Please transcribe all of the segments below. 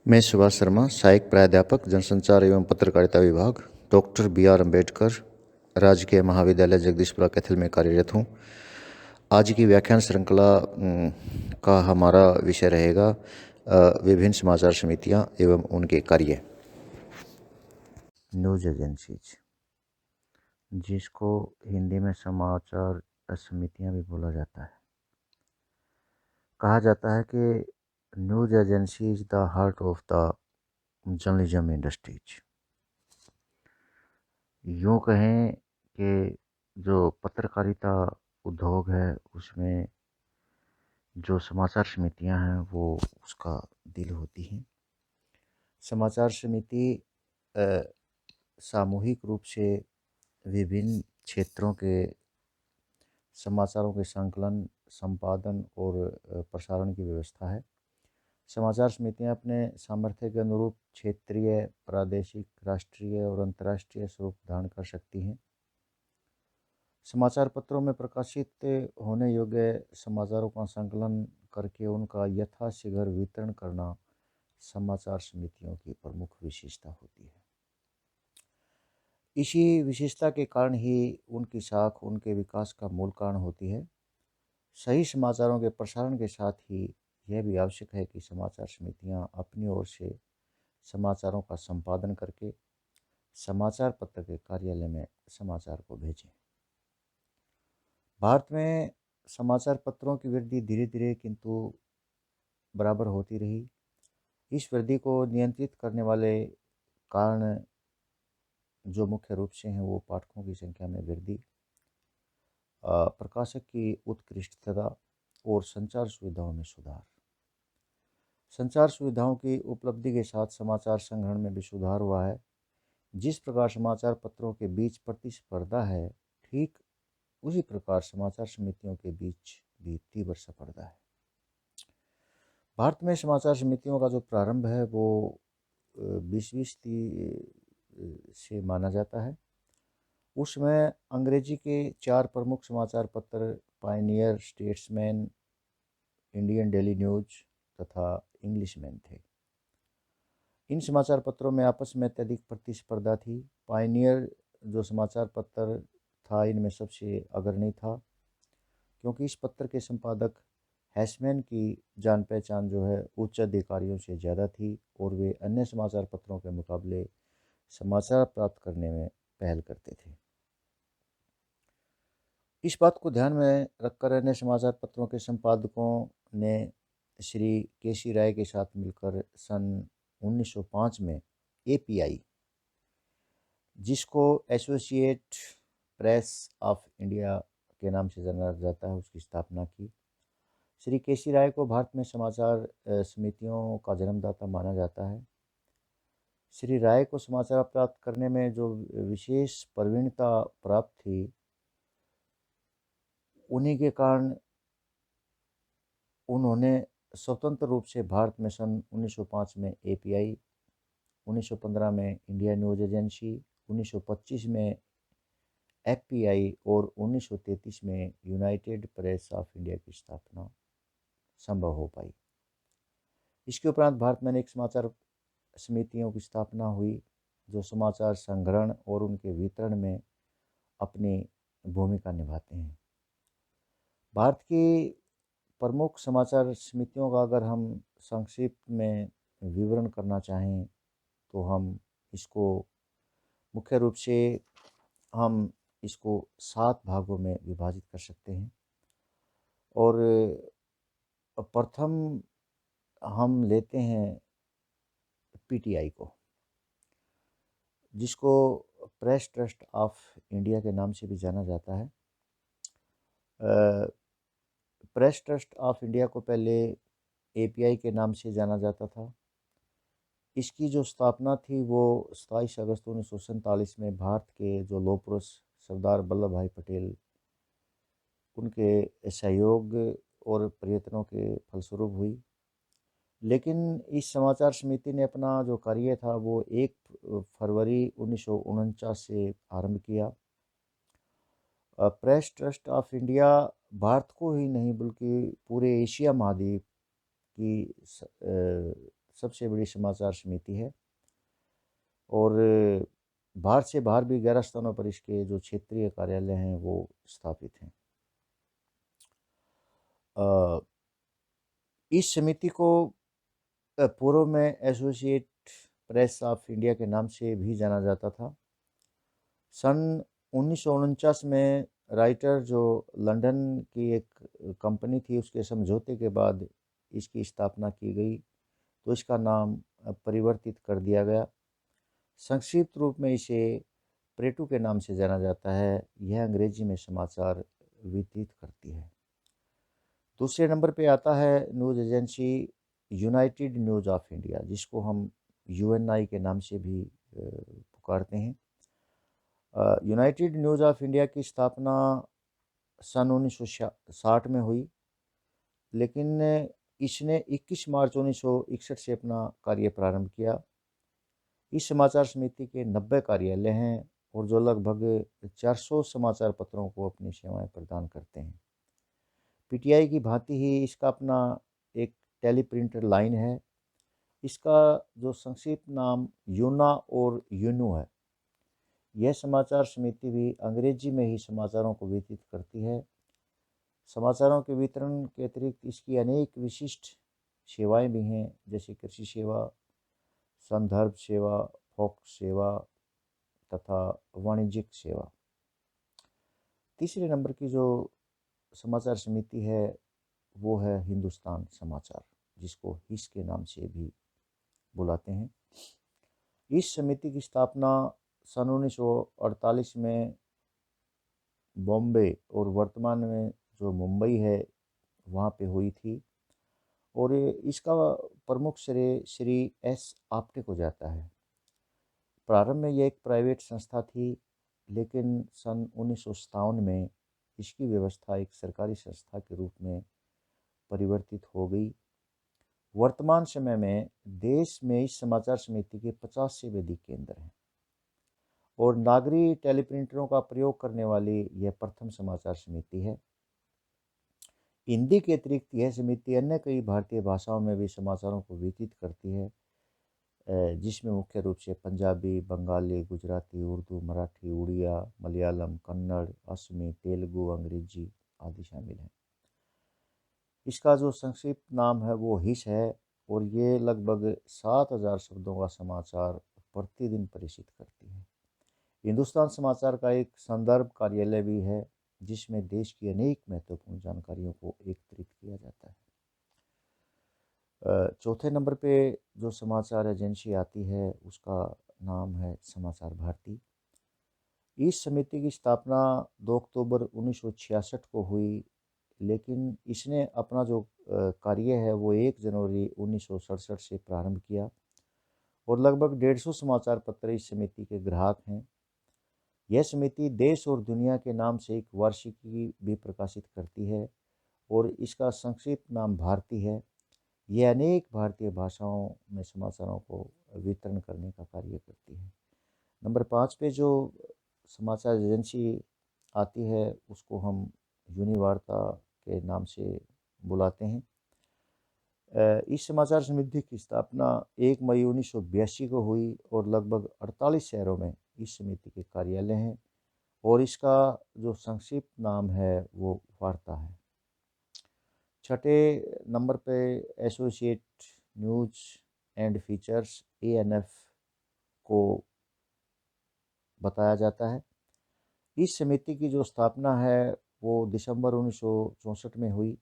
मैं सुभाष शर्मा, सहायक प्राध्यापक जनसंचार एवं पत्रकारिता विभाग, डॉक्टर BR अम्बेडकर राजकीय महाविद्यालय जगदीशपुरा कैथल में कार्यरत हूँ। आज की व्याख्यान श्रृंखला का हमारा विषय रहेगा विभिन्न समाचार समितियाँ एवं उनके कार्य। न्यूज एजेंसीज, जिसको हिंदी में समाचार समितियाँ भी बोला जाता है। कहा जाता है कि news agency is the heart of the journalism industries. यूँ कहें कि जो पत्रकारिता उद्योग है उसमें जो समाचार समितियां हैं वो उसका दिल होती हैं। समाचार समिति सामूहिक रूप से विभिन्न क्षेत्रों के समाचारों के संकलन, संपादन और प्रसारण की व्यवस्था है। समाचार समितियां अपने सामर्थ्य के अनुरूप क्षेत्रीय, प्रादेशिक, राष्ट्रीय और अंतर्राष्ट्रीय स्वरूप धारण कर सकती हैं। समाचार पत्रों में प्रकाशित होने योग्य समाचारों का संकलन करके उनका यथाशीघ्र वितरण करना समाचार समितियों की प्रमुख विशेषता होती है। इसी विशेषता के कारण ही उनकी साख उनके विकास का मूल कारण होती है। सही समाचारों के प्रसारण के साथ ही यह भी आवश्यक है कि समाचार समितियां अपनी ओर से समाचारों का संपादन करके समाचार पत्र के कार्यालय में समाचार को भेजें। भारत में समाचार पत्रों की वृद्धि धीरे धीरे किंतु बराबर होती रही। इस वृद्धि को नियंत्रित करने वाले कारण जो मुख्य रूप से हैं वो पाठकों की संख्या में वृद्धि, प्रकाशक की उत्कृष्टता और संचार सुविधाओं में सुधार। संचार सुविधाओं की उपलब्धि के साथ समाचार संग्रहण में भी सुधार हुआ है। जिस प्रकार समाचार पत्रों के बीच प्रतिस्पर्धा है, ठीक उसी प्रकार समाचार समितियों के बीच भी तीव्र स्पर्धा है। भारत में समाचार समितियों का जो प्रारंभ है वो 20वीं सदी से माना जाता है। उसमें अंग्रेजी के 4 प्रमुख समाचार पत्र Pioneer, statesman, Indian daily news तथा इंग्लिशमैन थे। इन समाचार पत्रों में आपस में अत्यधिक प्रतिस्पर्धा थी। पायनियर जो समाचार पत्र था इनमें सबसे अग्रणी था, क्योंकि इस पत्र के संपादक हैसमैन की जान पहचान जो है उच्च अधिकारियों से ज़्यादा थी और वे अन्य समाचार पत्रों के मुकाबले समाचार प्राप्त करने में पहल करते थे। इस बात को ध्यान में रखकर अन्य समाचार पत्रों के संपादकों ने श्री KC राय के साथ मिलकर सन 1905 में API, जिसको एसोसिएट प्रेस ऑफ इंडिया के नाम से जाना जाता है, उसकी स्थापना की। श्री KC राय को भारत में समाचार समितियों का जन्मदाता माना जाता है। श्री राय को समाचार प्राप्त करने में जो विशेष प्रवीणता प्राप्त थी, उन्हीं के कारण उन्होंने स्वतंत्र रूप से भारत में सन 1905 में API, 1915 में इंडिया न्यूज एजेंसी, 1925 में FPI और 1933 में यूनाइटेड प्रेस ऑफ इंडिया की स्थापना संभव हो पाई। इसके उपरांत भारत में अनेक समाचार समितियों की स्थापना हुई जो समाचार संग्रहण और उनके वितरण में अपनी भूमिका निभाते हैं। भारत की प्रमुख समाचार समितियों का अगर हम संक्षिप्त में विवरण करना चाहें तो हम इसको मुख्य रूप से हम इसको 7 भागों में विभाजित कर सकते हैं। और प्रथम हम लेते हैं PTI को, जिसको प्रेस ट्रस्ट ऑफ इंडिया के नाम से भी जाना जाता है। प्रेस ट्रस्ट ऑफ इंडिया को पहले API के नाम से जाना जाता था। इसकी जो स्थापना थी वो 27 अगस्त 1947 में भारत के जो लौह पुरुष सरदार वल्लभ भाई पटेल उनके सहयोग और प्रयत्नों के फलस्वरूप हुई। लेकिन इस समाचार समिति ने अपना जो कार्य था वो 1 फरवरी 1949 से आरंभ किया। Press trust of India Bharat को ही नहीं बल्कि पूरे एशिया महाद्वीप की सबसे बड़ी समाचार समिति है और भारत से बाहर भी 11 स्थानों पर इसके जो क्षेत्रीय कार्यालय हैं वो स्थापित हैं। इस समिति को पूर्व में एसोसिएट प्रेस ऑफ इंडिया के नाम से भी जाना जाता था। सन 1949 में राइटर जो लंदन की एक कंपनी थी उसके समझौते के बाद इसकी स्थापना की गई, तो इसका नाम परिवर्तित कर दिया गया। संक्षिप्त रूप में इसे प्रेटू के नाम से जाना जाता है। यह अंग्रेजी में समाचार वितरित करती है। दूसरे नंबर पे आता है news agency United news of India, जिसको हम यूएनआई के नाम से भी पुकारते हैं। यूनाइटेड न्यूज़ ऑफ इंडिया की स्थापना सन 1960 में हुई, लेकिन इसने 21 मार्च 1961 से अपना कार्य प्रारंभ किया। इस समाचार समिति के 90 कार्यालय हैं और जो लगभग 400 समाचार पत्रों को अपनी सेवाएं प्रदान करते हैं। पीटीआई की भांति ही इसका अपना एक टेलीप्रिंटर लाइन है। इसका जो संक्षिप्त नाम यूना और यूनू है। यह समाचार समिति भी अंग्रेजी में ही समाचारों को वितरित करती है। समाचारों के वितरण के अतिरिक्त इसकी अनेक विशिष्ट सेवाएं भी हैं, जैसे कृषि सेवा, संदर्भ सेवा, फोक सेवा तथा वाणिज्यिक सेवा। तीसरे नंबर की जो समाचार समिति है वो है हिंदुस्तान समाचार, जिसको हिस के नाम से भी बुलाते हैं। इस समिति की स्थापना सन 1948 में बॉम्बे और वर्तमान में जो मुंबई है वहाँ पे हुई थी और इसका प्रमुख श्रेय श्री एस आप्टे को जाता है। प्रारंभ में यह एक प्राइवेट संस्था थी, लेकिन सन 1957 में इसकी व्यवस्था एक सरकारी संस्था के रूप में परिवर्तित हो गई। वर्तमान समय में देश में इस समाचार समिति के 50 से भी अधिक केंद्र हैं और नागरी टेलीप्रिंटरों का प्रयोग करने वाली यह प्रथम समाचार समिति है। हिंदी के अतिरिक्त यह समिति अन्य कई भारतीय भाषाओं में भी समाचारों को वितरित करती है, जिसमें मुख्य रूप से पंजाबी, बंगाली, गुजराती, उर्दू, मराठी, उड़िया, मलयालम, कन्नड़, असमी, तेलुगु, अंग्रेजी आदि शामिल हैं। इसका जो संक्षिप्त नाम है वो हिस है और ये लगभग 7000 शब्दों का समाचार प्रतिदिन प्रेषित करती है। हिंदुस्तान समाचार का एक संदर्भ कार्यालय भी है, जिसमें देश की अनेक महत्वपूर्ण जानकारियों को एकत्रित किया जाता है। चौथे नंबर पे जो समाचार एजेंसी आती है उसका नाम है समाचार भारती। इस समिति की स्थापना 2 अक्टूबर 1966 को हुई, लेकिन इसने अपना जो कार्य है वो 1 जनवरी 1967 से प्रारंभ किया और लगभग 150 समाचार पत्र इस समिति के ग्राहक हैं। यह समिति देश और दुनिया के नाम से एक वार्षिकी भी प्रकाशित करती है और इसका संक्षिप्त नाम भारती है। यह अनेक भारतीय भाषाओं में समाचारों को वितरण करने का कार्य करती है। नंबर 5 पे जो समाचार एजेंसी आती है उसको हम यूनिवार्ता के नाम से बुलाते हैं। इस समाचार समिति की स्थापना 1 मई 1982 को हुई और लगभग 48 शहरों में इस समिति के कार्यालय हैं और इसका जो संक्षिप्त नाम है वो वार्ता है। छठे नंबर पे associate news and features ANF को बताया जाता है। इस समिति की जो स्थापना है वो दिसंबर 1964 में हुई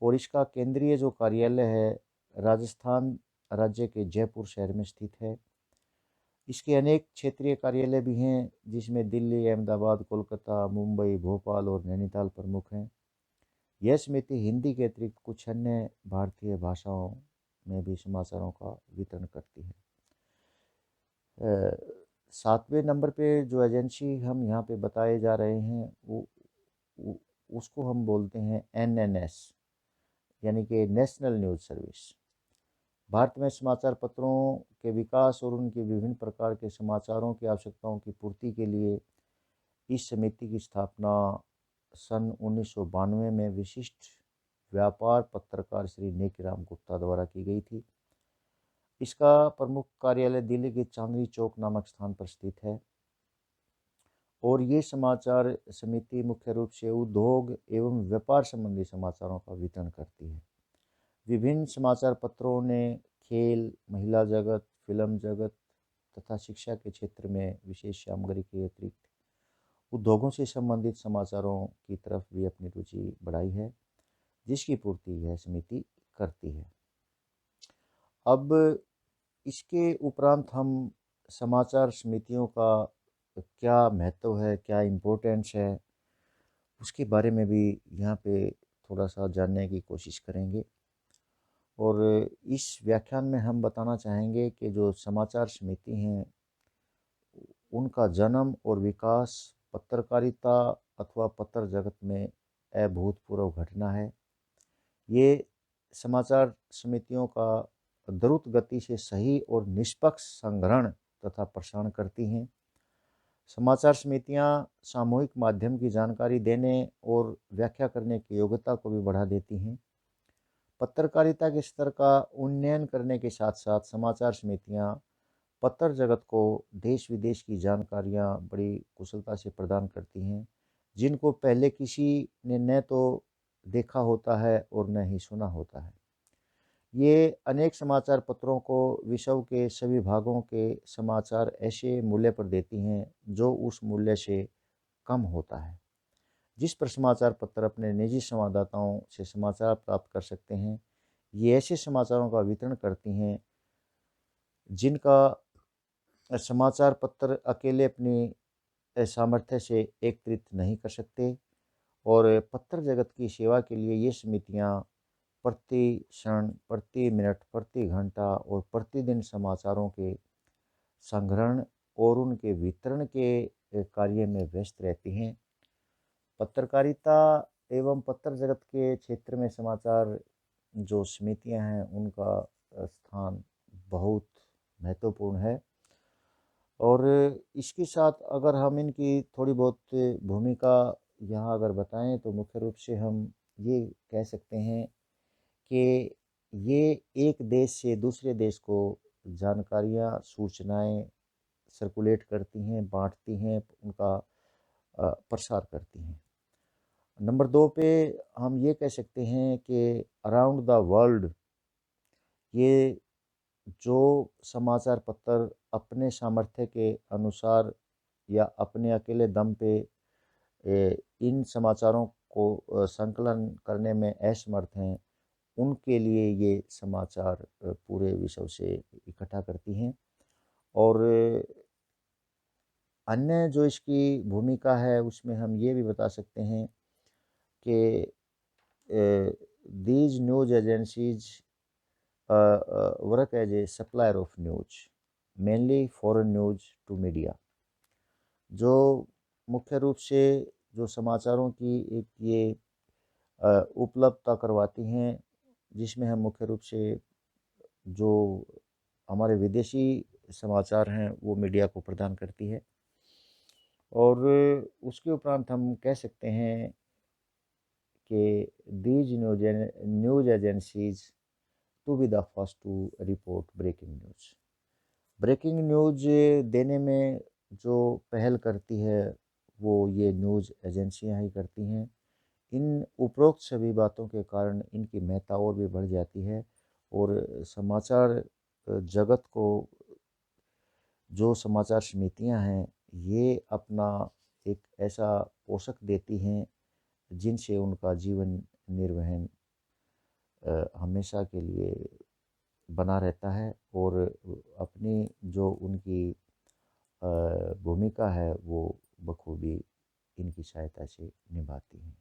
और इसका केंद्रीय जो कार्यालय है राजस्थान राज्य के जयपुर शहर में स्थित है। इसके अनेक क्षेत्रीय कार्यालय भी हैं, जिसमें दिल्ली, अहमदाबाद, कोलकाता, मुंबई, भोपाल और नैनीताल प्रमुख हैं। यह समिति हिंदी के अतिरिक्त कुछ अन्य भारतीय भाषाओं में भी समाचारों का वितरण करती है। 7वें नंबर पे जो एजेंसी हम यहाँ पे बताए जा रहे हैं उसको हम बोलते हैं एनएनएस, यानी कि नेशनल न्यूज़ सर्विस। भारत में समाचार पत्रों के विकास और उनके विभिन्न प्रकार के समाचारों की आवश्यकताओं की पूर्ति के लिए इस समिति की स्थापना सन 1992 में विशिष्ट व्यापार पत्रकार श्री नेकीराम गुप्ता द्वारा की गई थी। इसका प्रमुख कार्यालय दिल्ली के चांदनी चौक नामक स्थान पर स्थित है और ये समाचार समिति मुख्य रूप से उद्योग एवं व्यापार संबंधी समाचारों का वितरण करती है। विभिन्न समाचार पत्रों ने खेल, महिला जगत, फिल्म जगत तथा शिक्षा के क्षेत्र में विशेष सामग्री के अतिरिक्त उद्योगों से संबंधित समाचारों की तरफ भी अपनी रुचि बढ़ाई है, जिसकी पूर्ति यह समिति करती है। अब इसके उपरांत हम समाचार समितियों का क्या महत्व है, क्या इम्पोर्टेंस है, उसके बारे में भी यहाँ पे थोड़ा सा जानने की कोशिश करेंगे। और इस व्याख्यान में हम बताना चाहेंगे कि जो समाचार समिति हैं उनका जन्म और विकास पत्रकारिता अथवा पत्र जगत में अभूतपूर्व घटना है। ये समाचार समितियों का द्रुत गति से सही और निष्पक्ष संग्रहण तथा प्रसारण करती हैं। समाचार समितियां सामूहिक माध्यम की जानकारी देने और व्याख्या करने की योग्यता को भी बढ़ा देती हैं। पत्रकारिता के स्तर का उन्नयन करने के साथ साथ समाचार समितियां पत्र जगत को देश विदेश की जानकारियां बड़ी कुशलता से प्रदान करती हैं, जिनको पहले किसी ने न तो देखा होता है और न ही सुना होता है। ये अनेक समाचार पत्रों को विश्व के सभी भागों के समाचार ऐसे मूल्य पर देती हैं जो उस मूल्य से कम होता है, जिस पर समाचार पत्र अपने निजी संवाददाताओं से समाचार प्राप्त कर सकते हैं। ये ऐसे समाचारों का वितरण करती हैं जिनका समाचार पत्र अकेले अपनी सामर्थ्य से एकत्रित नहीं कर सकते और पत्र जगत की सेवा के लिए ये समितियां प्रति क्षण, प्रति मिनट, प्रति घंटा और प्रतिदिन समाचारों के संग्रहण और उनके वितरण के कार्य में व्यस्त रहती हैं। पत्रकारिता एवं पत्र जगत के क्षेत्र में समाचार जो समितियां हैं उनका स्थान बहुत महत्वपूर्ण है और इसके साथ अगर हम इनकी थोड़ी बहुत भूमिका यहाँ अगर बताएं तो मुख्य रूप से हम ये कह सकते हैं कि ये एक देश से दूसरे देश को जानकारियाँ, सूचनाएं सर्कुलेट करती हैं, बांटती हैं, उनका प्रसार करती हैं। नंबर 2 पे हम ये कह सकते हैं कि अराउंड द वर्ल्ड ये जो समाचार पत्र अपने सामर्थ्य के अनुसार या अपने अकेले दम पे इन समाचारों को संकलन करने में असमर्थ हैं, उनके लिए ये समाचार पूरे विश्व से इकट्ठा करती हैं। और अन्य जो इसकी भूमिका है उसमें हम ये भी बता सकते हैं कि these news agencies work as a supplier of news, mainly foreign news to media। जो मुख्य रूप से जो समाचारों की एक ये उपलब्धता करवाती हैं, जिसमें हम मुख्य रूप से जो हमारे विदेशी समाचार हैं वो मीडिया को प्रदान करती है। और उसके उपरांत हम कह सकते हैं कि these news agencies to be the first to report breaking news। Breaking news देने में जो पहल करती है वो ये न्यूज़ एजेंसियां ही करती हैं। इन उपरोक्त सभी बातों के कारण इनकी महत्ता और भी बढ़ जाती है और समाचार जगत को जो समाचार समितियां हैं ये अपना एक ऐसा पोषक देती हैं जिनसे उनका जीवन निर्वहन हमेशा के लिए बना रहता है और अपनी जो उनकी भूमिका है वो बखूबी इनकी सहायता से निभाती हैं।